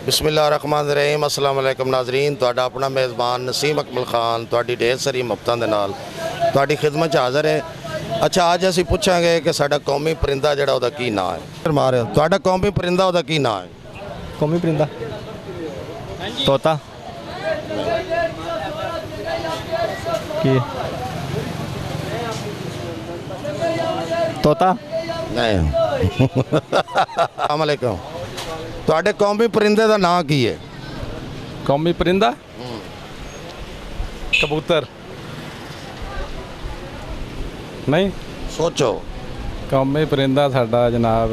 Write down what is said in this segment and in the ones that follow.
बिस्मिल्लाहिर्रहमानिर्रहीम अस्सलाम वालेकुम नाज़रीन तुहाडा अपना मेज़बान नसीम अकमल खान तुहाडी ढेर सारी मुफ्तां दे नाल तुहाडी खिदमत हाज़र है। अच्छा अज असीं पुछांगे कि साडा कौमी परिंदा जिहड़ा ओहदा की नाम है। मारे तुहाडा कौमी परिंदा ओहदा की नाम है? कौमी परिंदा तोता की तोता नहीं अस्सलाम वालेकुम तुहाडे कौमी परिंदे दा नाम की है? कौमी परिंदा कबूतर नहीं सोचो। कौमी परिंदा साडा जनाब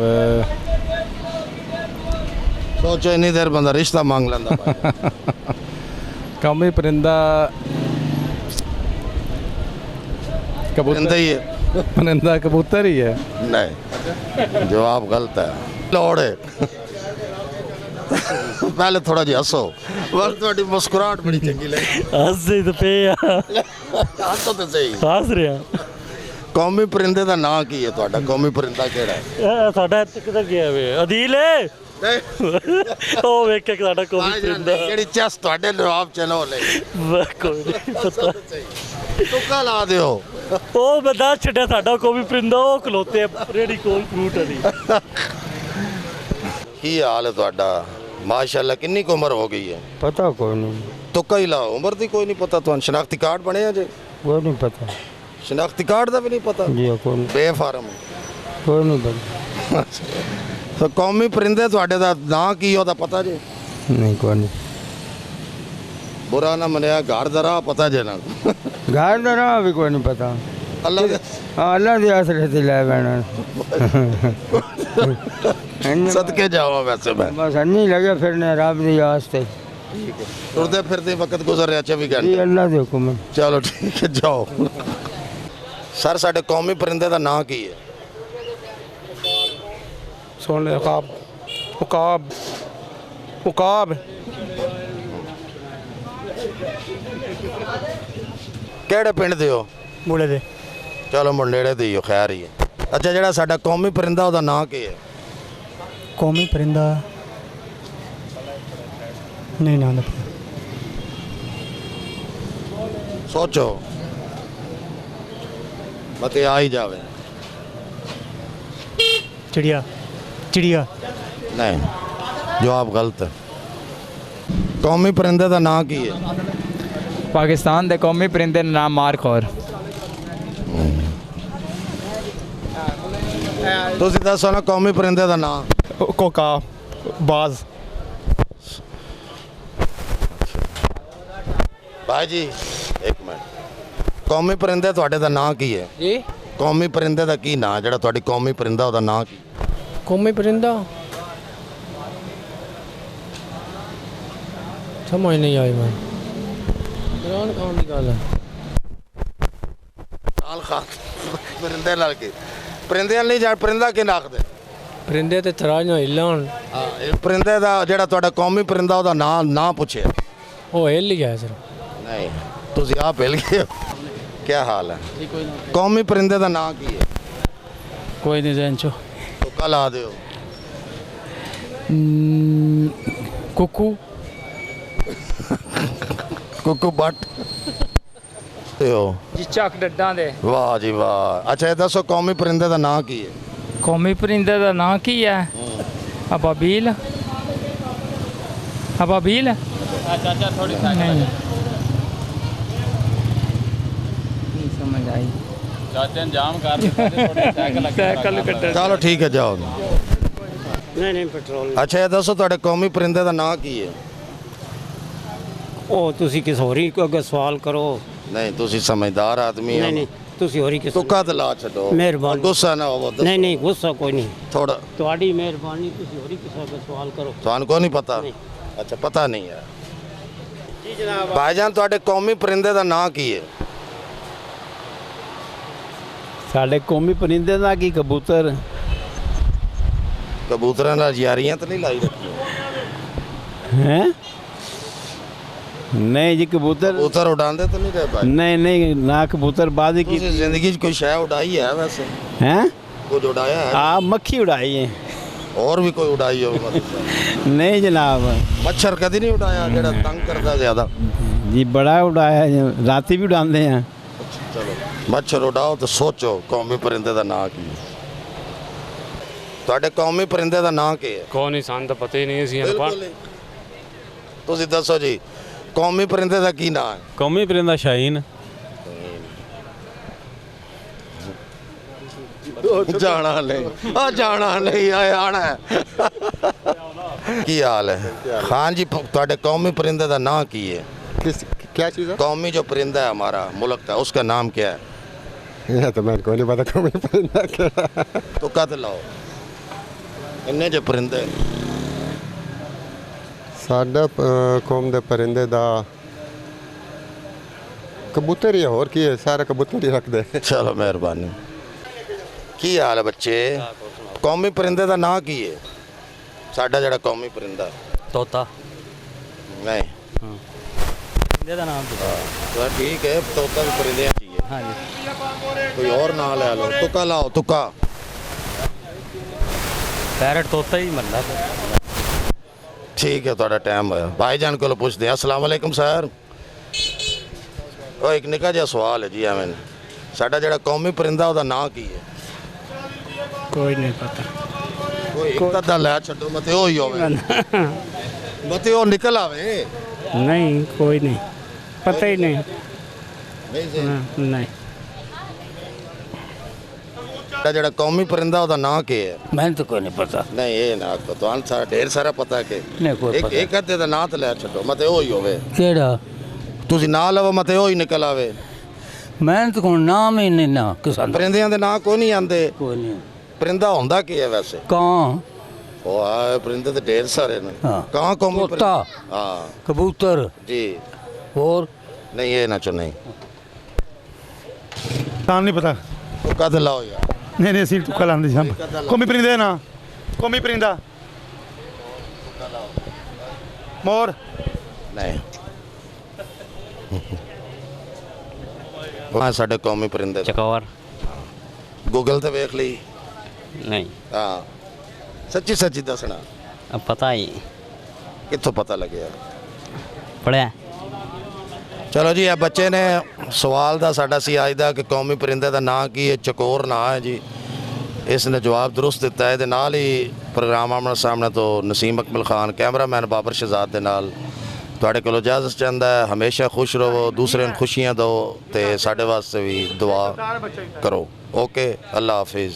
सोचो इन्नी देर बंदा रिश्ता मांग लैंदा भाई। कौमी परिंदा परिंदा कबूतर ही है? परिंदा कबूतर ही है। नहीं जवाब गलत है। लोड़ है पहले थोड़ा जिहा हसो पर थोड़ी मुस्कुराहट बड़ी चंगी लगी। हंसदे तो पे आ हसो तो सही। हंस ਰਿਹਾ कौमी परिंदे ਦਾ ਨਾਂ ਕੀ ਹੈ ਤੁਹਾਡਾ? ਕੌਮੀ परिंदा ਕਿਹੜਾ ਹੈ? ਇਹ ਸਾਡਾ ਇੱਥੇ ਕਿੱਧਰ ਗਿਆ ਵੇ ਅਦੀਲ ਏ ਉਹ ਵੇਖ ਕੇ ਸਾਡਾ ਕੌਮੀ ਪਰਿੰਦਾ ਜਿਹੜੀ ਚੈਸ ਤੁਹਾਡੇ ਨਵਾਬ ਚੈਨਲ ਲੈ ਕੋਈ ਨਹੀਂ ਪਤਾ ਤੁੱਕਾ ਲਾ ਦਿਓ। ਉਹ ਬੰਦਾ ਛੱਡਿਆ ਸਾਡਾ ਕੌਮੀ ਪਰਿੰਦਾ ਉਹ ਖਲੋਤੇ ਰੇੜੀ ਕੋਲ ਫਰੂਟ ਵਾਲੀ। ਕੀ ਹਾਲ ਹੈ ਤੁਹਾਡਾ? ਮਾਸ਼ਾਅੱਲਾ ਕਿੰਨੀ ਕੁ ਉਮਰ ਹੋ ਗਈ ਹੈ? पता कोई नहीं, ਤੁੱਕਾ ਹੀ ਲਾਓ। ਉਮਰ ਦੀ ਕੋਈ ਨਹੀਂ ਪਤਾ ਤੁਹਾਨੂੰ? ਸ਼ਨਾਖਤੀ ਕਾਰਡ ਬਣਿਆ ਜੇ? कोई नहीं पता ਸ਼ਨਾਖਤੀ ਕਾਰਡ ਦਾ ਵੀ ਨਹੀਂ ਪਤਾ? जी कोई ਬੇਫਾਰਮ। नहीं पता ਸੋ ਕੌਮੀ परिंदे ਤੁਹਾਡੇ ਦਾ ਨਾਂ ਕੀ ਉਹਦਾ ਪਤਾ ਜੇ? नहीं कोई नहीं। ਬੁਰਾ ਨਾ ਮੰਨਿਆ ਘਰ ਦਾ ਰਾਹ ਪਤਾ ਜੇ ਨਾ? घर का नाम भी कोई नहीं पता। ਅੱਲਾ ਦੇ हाँ अल्लाह के आसरे से लाए बैठा सदके जाओ। वैसे मैं बस अन्नी लगे फिरने रब दी आस्ते तुरते फिरते वक्त गुजर रहा 24 जी घंटे। अल्लाह दे हुक्म। चलो ठीक है जाओ। सर साडे कौमी परिंदे का नाम की है? सुन ले उकाब उकाब उकाब ਕਿਹੜੇ ਪਿੰਡ ਦੇ ਹੋ? ਮੁੰਡੇ ਦੇ ਚਲੋ ਮੁੰਡੇੜੇ ਦੇ ਹੀ ਹੋ, ਖੈਰ ਹੀ ਹੈ। ਅੱਛਾ ਜਿਹੜਾ ਸਾਡਾ ਕੌਮੀ परिंदा ਉਹਦਾ ਨਾਂ ਕੀ ਹੈ? ਕੌਮੀ ਪਰਿੰਦਾ ਨਹੀਂ ਨਾ ਸੋਚੋ ਮਤੇ ਆ ਹੀ ਜਾਵੇ। ਚਿੜੀਆ ਚਿੜੀਆ ਨਹੀਂ ਜਵਾਬ ਗਲਤ ਹੈ। ਕੌਮੀ परिंदे ਦਾ ਨਾਂ ਕੀ ਹੈ? पाकिस्तान के कौमी परिंदे का नाम मार खौर। ਤੁਸੀਂ ਦੱਸੋ ਨਾ ਕੌਮੀ परिंदे ਦਾ ਨਾਂ। कोका बाज ਭਾਈ ਜੀ ਇੱਕ ਮਿੰਟ ਕੌਮੀ परिंदे ਤੁਹਾਡੇ ਦਾ ਨਾਂ ਕੀ ਹੈ? जी ਕੌਮੀ परिंदे ਦਾ ਕੀ ਨਾਂ ਜਿਹੜਾ ਤੁਹਾਡੀ ਕੌਮੀ परिंदा ਉਹਦਾ ਨਾਂ ਕੀ? कौमी परिंदा समझ नहीं आई मैं इमरान खान की गल है। ਨਾਲ ਖਾਨ परिंदे ਨਾਲ ਕੀ परिंदे ਨਹੀਂ ਜਾਣ परिंदा ਕੀ ਨਾਖਦੇ? परिंदे ते तराजियां हिलन ਹਾਂ ਇਹ परिंदे ਦਾ ਜਿਹੜਾ ਤੁਹਾਡਾ ਕੌਮੀ परिंदा ਉਹਦਾ ਨਾਂ ਪੁੱਛਿਆ। वो हिल गया सर। ਨਹੀਂ ਤੁਸੀਂ ਆਪ ਹਿਲ ਗਏ ਹੋ। ਕੀ ਹਾਲ ਹੈ? ਕੌਮੀ परिंदे ਦਾ ਨਾਂ ਕੀ ਹੈ? कोई नहीं जहन चो ਤੁੱਕਾ ਲਾ ਦਿਓ। कुकू ਕੁੱਕੂ ਬੱਟ ਤੇ ਹੋ। जी चक डड्डा दे ਵਾਹ ਜੀ ਵਾਹ। ਅੱਛਾ ਇਹ ਦੱਸੋ ਕੌਮੀ परिंदे ਦਾ ਨਾਂ ਕੀ ਹੈ? कौमी परिंदे का नाम की है? अबाबील अबाबील चाचा थोड़ी नहीं समझ आई चाचा जाम कर साइकिल कट्टर। ਚਲੋ ਠੀਕ ਹੈ ਜਾਓ। ਨਹੀਂ ਨਹੀਂ ਪੈਟਰੋਲ ਅੱਛਾ ਇਹ ਦੱਸੋ ਤੁਹਾਡੇ ਕੌਮੀ परिंदे ਦਾ ਨਾਂ ਕੀ ਹੈ? ਉਹ ਤੁਸੀਂ ਕਿਸ ਹੋਰੀ ਕੋ ਅੱਗੇ ਸਵਾਲ ਕਰੋ। ਨਹੀਂ ਤੁਸੀਂ ਸਮਝਦਾਰ ਆਦਮੀ ਨਹੀਂ ਹੋ। ਨਹੀਂ ਤੁਸੀਂ ਹੋਰੀ ਕਿਸ ਤੁੱਕਾ ਤੇ ਲਾ ਛੱਡੋ। ਮਿਹਰਬਾਨੀ। ਗੁੱਸਾ ਨਾ ਹੋਵੋ। ਨਹੀਂ ਨਹੀਂ ਗੁੱਸਾ ਕੋਈ ਨਹੀਂ ਥੋੜਾ ਤੁਹਾਡੀ ਮਿਹਰਬਾਨੀ ਤੁਸੀਂ ਹੋਰੀ ਕਿਸੇ ਅੱਗੇ ਸਵਾਲ ਕਰੋ। ਤੁਹਾਨੂੰ ਕੋਈ ਨਹੀਂ ਪਤਾ? ਨਹੀਂ। ਅੱਛਾ ਪਤਾ ਨਹੀਂ ਹੈ। ਜੀ ਜਨਾਬ ਭਾਈਜਾਨ ਤੁਹਾਡੇ ਕੌਮੀ परिंदे ਦਾ ਨਾਂ ਕੀ ਹੈ? साढ़े कौमी परिंदे ना की कबूतर ਕਬੂਤਰਾਂ ਨਾਲ ਯਾਰੀਆਂ ਤਾਂ ਨਹੀਂ ਲਾਈ ਰੱਖੀਆਂ? हैं? नहीं जी कबूतर ਕਬੂਤਰ ਉਡਾਉਂਦੇ ਤਾਂ ਨਹੀਂ ਰਹੇ ਭਾਈ? नहीं नहीं ना कबूतर बाजी की ਤੁਸੀਂ ਜ਼ਿੰਦਗੀ 'ਚ ਕੋਈ ਸ਼ੈ ਉਡਾਈ ਹੈ ਵੈਸੇ? हैं? ਕੁਝ ਉਡਾਇਆ ਹੈ? आप मक्खी उड़ाई है। और भी कोई उड़ाई हो मतलब नहीं जनाब मच्छर कभी नहीं उड़ाया जेड़ा तंग करता ज्यादा जी बड़ा उड़ाया जी, राती भी उड़ाते हैं चलो मच्छर उड़ाओ तो सोचो कौमी परिंदे का नाम की ਤੁਹਾਡੇ ਕੌਮੀ परिंदे का नाम की है ਕੌਣ ਨਹੀਂ ਸਾਨੂੰ ਤਾਂ ਪਤਾ ਹੀ ਨਹੀਂ ਅਸੀਂ ਬਿਲਕੁਲ ਹੀ। ਤੁਸੀਂ ਦੱਸੋ ਜੀ ਕੌਮੀ परिंदे ਦਾ ਕੀ ਨਾਮ ਹੈ ਕੌਮੀ ਪਰਿੰਦਾ ਸ਼ਾਹੀਨ ਜਾਣਾ ਨਹੀਂ ਆ ਜਾਣਾ ਨਹੀਂ ਆ ਆਣਾ ਹੈ। ਕੀ ਹਾਲ ਹੈ ਖਾन जी ਤੁਹਾਡੇ कौमी परिंदे का नाम की है क्या चीज़ कौमी जो परिंदा है हमारा मुल्क का उसका नाम क्या है है ये तो मेरे को नहीं पता कौमी परिंदा क्या तो कद लाओ इन्ने जो परिंदे साडा कौम दे परिंदे दा कबूतर ही है और की है सारे कबूतर ही रख दे चलो मेहरबानी की हाल है बच्चे कौमी परिंदे का नाम की है साडा जड़ा कौमी परिंदा ਤੋਤਾ नहीं ਇਹਦਾ ਨਾਮ तो ठीक है तोता भी परिंदे चाहिए ਹਾਂਜੀ कोई और नाम ले लो तुक्का लाओ तुक्का ਪੈਰਟ ਤੋਤਾ ਹੀ ਮੱਲਾ ठीक है थोड़ा टाइम होया भाईजान को पूछते हैं अस्सलाम वालेकुम सर ਉਹ ਇੱਕ ਨਿੱਕਾ ਜਿਹਾ ਸਵਾਲ ਹੈ ਜੀ ਐਵੇਂ ਸਾਡਾ ਜਿਹੜਾ ਕੌਮੀ ਪਰਿੰਦਾ ਉਹਦਾ ਨਾਂ ਕੀ ਹੈ कोई नहीं पता ਕੋਈ ਇੱਕ ਅੱਧਾ ਲੈ ਛੱਡੋ ਮਤੇ ਉਹ ਹੀ ਹੋਵੇ ਮਤੇ ਉਹ ਨਿਕਲ ਆਵੇ नहीं कोई नहीं पता ही नहीं ਨਹੀਂ ਜੀ नहीं ਸਾਡਾ ਜਿਹੜਾ ਕੌਮੀ ਪਰਿੰਦਾ ਉਹਦਾ ਨਾਂ ਕੀ ਹੈ मैंने तो कोई नहीं पता ਨਹੀਂ ਇਹ ਨਾ ਆਖੋ ਤੁਹਾਨੂੰ ਸਾਰਾ ਢੇਰ ਸਾਰਾ ਪਤਾ ਕਿ नहीं कोई ਇੱਕ ਇੱਕ ਅੱਧੇ ਦਾ ਨਾਂ ਤਾਂ ਲੈ ਛੱਡੋ ਮਤੇ ਉਹ ਹੀ ਹੋਵੇ केड़ा ਤੁਸੀਂ ਨਾਂ ਲਵੋ ਮਤੇ ਉਹ ਹੀ ਨਿਕਲ ਆਵੇ मैंने तो कोई नाम ही नहीं ना किसान ਪਰਿੰਦਿਆਂ ਦੇ ਨਾਂ ਕੋਈ ਨਹੀਂ ਆਂਦੇ कोई नहीं ਪਰਿੰਦਾ ਹੁੰਦਾ ਕੀ ਹੈ ਵੈਸੇ कां ਉਹ ਆ ਪਰਿੰਦੇ ਤੇ ਢੇਰ ਸਾਰੇ ਨੇ ਹਾਂ। ਕਾਂ ਕੌਮੀ ਤੋਤਾ। ਪਰਿੰਦਾ ਹਾਂ कबूतर ਜੀ और ਨਹੀਂ ਇਹ ਨਾ ਚੋ ਨਹੀਂ नाम नहीं पता ਤੂੰ ਕਦ ਲਾਓ ਯਾਰ नहीं नहीं सीट तुक्का लांदी हम कौमी परिंदे ना कौमी परिंदा मोर ਨਹੀਂ ਉਹ ਸਾਡੇ ਕੌਮੀ ਪਰਿੰਦੇ ਚਕੌਰ ਗੂਗਲ ਤੇ ਵੇਖ ਲਈ ਨਹੀਂ ਹਾਂ ਸੱਚੀ ਸੱਚੀ ਦੱਸਣਾ ਪਤਾ ਹੀ ਕਿੱਥੋਂ ਪਤਾ ਲੱਗਿਆ ਪੜਿਆ ਚਲੋ ਜੀ ਇਹ ਬੱਚੇ ਨੇ ਸਵਾਲ ਦਾ ਸਾਡਾ ਸੀ ਅੱਜ ਦਾ ਕਿ ਕੌਮੀ ਪਰਿੰਦੇ ਦਾ ਨਾਂ ਕੀ ਹੈ ਚਕੋਰ ਨਾਂ ਹੈ ਜੀ ਇਸ ਨੇ ਜਵਾਬ ਦਰੁਸਤ ਦਿੱਤਾ ਹੈ ਇਹਦੇ ਨਾਲ ਹੀ ਪ੍ਰੋਗਰਾਮ ਆਮਣਾ ਸਾਹਮਣੇ ਤੋਂ ਨਸੀਮ ਅਕਮਲ ਖਾਨ ਕੈਮਰਾਮੈਨ ਬਾਬਰ ਸ਼ਹਜ਼ਾਦ ਦੇ ਨਾਲ ਤੁਹਾਡੇ ਕੋਲੋਂ ਇਜਾਜ਼ਤ ਚਾਹੁੰਦਾ ਹੈ ਹਮੇਸ਼ਾ ਖੁਸ਼ ਰਹੋ ਦੂਸਰਿਆਂ ਨੂੰ ਖੁਸ਼ੀਆਂ ਦਿਓ ਤੇ ਸਾਡੇ ਵਾਸਤੇ ਵੀ ਦੁਆ ਕਰੋ ਓਕੇ ਅੱਲਾ ਹਾਫਿਜ਼